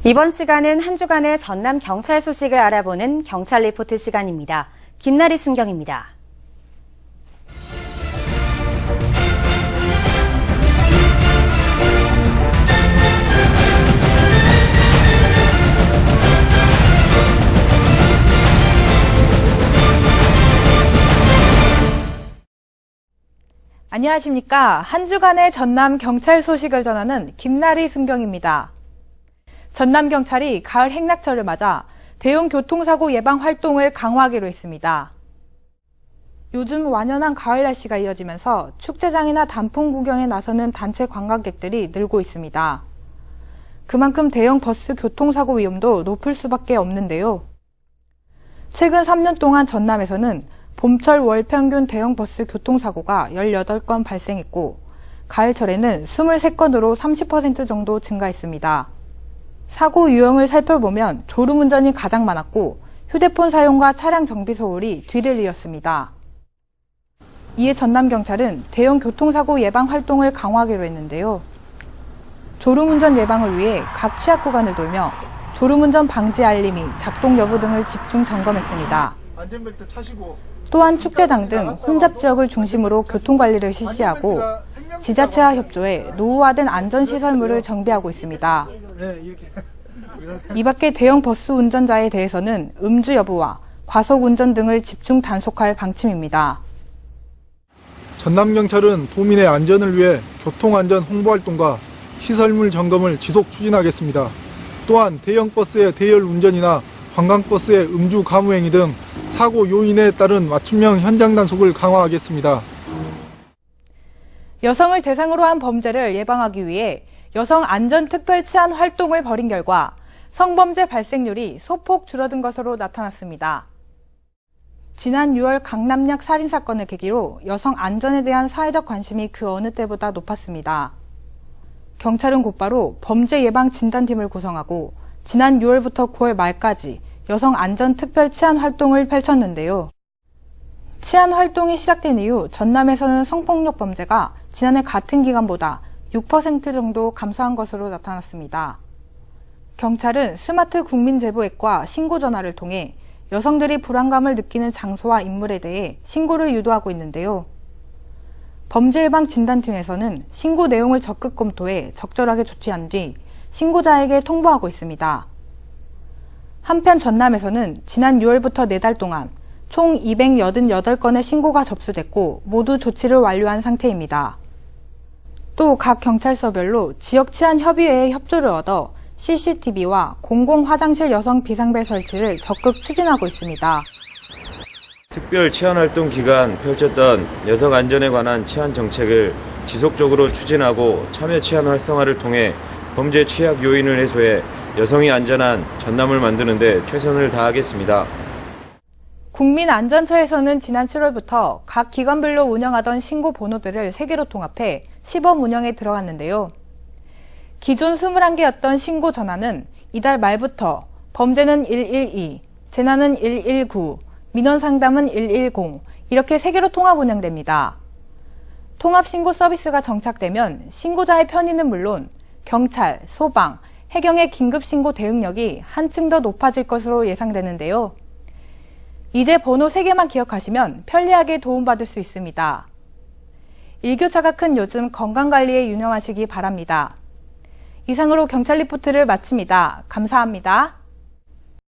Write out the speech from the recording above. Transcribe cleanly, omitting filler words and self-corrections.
이번 시간은 한 주간의 전남 경찰 소식을 알아보는 경찰 리포트 시간입니다. 김나리 순경입니다. 안녕하십니까. 한 주간의 전남 경찰 소식을 전하는 김나리 순경입니다. 전남경찰이 가을 행락철을 맞아 대형 교통사고 예방 활동을 강화하기로 했습니다. 요즘 완연한 가을 날씨가 이어지면서 축제장이나 단풍 구경에 나서는 단체 관광객들이 늘고 있습니다. 그만큼 대형 버스 교통사고 위험도 높을 수밖에 없는데요. 최근 3년 동안 전남에서는 봄철 월 평균 대형 버스 교통사고가 18건 발생했고 가을철에는 23건으로 30% 정도 증가했습니다. 사고 유형을 살펴보면 졸음운전이 가장 많았고 휴대폰 사용과 차량 정비 소홀이 뒤를 이었습니다. 이에 전남경찰은 대형 교통사고 예방 활동을 강화하기로 했는데요. 졸음운전 예방을 위해 각 취약 구간을 돌며 졸음운전 방지 알림이 작동 여부 등을 집중 점검했습니다. 안전벨트 차시고 또한 축제장 등 혼잡 지역을 중심으로 교통관리를 실시하고 지자체와 협조해 노후화된 안전시설물을 정비하고 있습니다. 이 밖에 대형 버스 운전자에 대해서는 음주 여부와 과속 운전 등을 집중 단속할 방침입니다. 전남경찰은 도민의 안전을 위해 교통안전 홍보활동과 시설물 점검을 지속 추진하겠습니다. 또한 대형 버스의 대열 운전이나 관광버스의 음주 가무행위 등 사고 요인에 따른 맞춤형 현장 단속을 강화하겠습니다. 여성을 대상으로 한 범죄를 예방하기 위해 여성 안전 특별 치안 활동을 벌인 결과 성범죄 발생률이 소폭 줄어든 것으로 나타났습니다. 지난 6월 강남역 살인사건을 계기로 여성 안전에 대한 사회적 관심이 그 어느 때보다 높았습니다. 경찰은 곧바로 범죄 예방 진단팀을 구성하고 지난 6월부터 9월 말까지 여성 안전 특별 치안 활동을 펼쳤는데요. 치안 활동이 시작된 이후 전남에서는 성폭력 범죄가 지난해 같은 기간보다 6% 정도 감소한 것으로 나타났습니다. 경찰은 스마트 국민제보앱과 신고전화를 통해 여성들이 불안감을 느끼는 장소와 인물에 대해 신고를 유도하고 있는데요. 범죄예방 진단팀에서는 신고 내용을 적극 검토해 적절하게 조치한 뒤 신고자에게 통보하고 있습니다. 한편 전남에서는 지난 6월부터 4달 동안 총 288건의 신고가 접수됐고 모두 조치를 완료한 상태입니다. 또 각 경찰서별로 지역치안협의회의 협조를 얻어 CCTV와 공공화장실 여성 비상벨 설치를 적극 추진하고 있습니다. 특별 치안활동 기간 펼쳤던 여성 안전에 관한 치안 정책을 지속적으로 추진하고 참여 치안 활성화를 통해 범죄 취약 요인을 해소해 여성이 안전한 전남을 만드는 데 최선을 다하겠습니다. 국민안전처에서는 지난 7월부터 각 기관별로 운영하던 신고 번호들을 3개로 통합해 시범 운영에 들어갔는데요. 기존 21개였던 신고 전화는 이달 말부터 범죄는 112, 재난은 119, 민원 상담은 110 이렇게 3개로 통합 운영됩니다. 통합 신고 서비스가 정착되면 신고자의 편의는 물론 경찰, 소방, 해경의 긴급신고 대응력이 한층 더 높아질 것으로 예상되는데요. 이제 번호 3개만 기억하시면 편리하게 도움받을 수 있습니다. 일교차가 큰 요즘 건강관리에 유념하시기 바랍니다. 이상으로 경찰 리포트를 마칩니다. 감사합니다.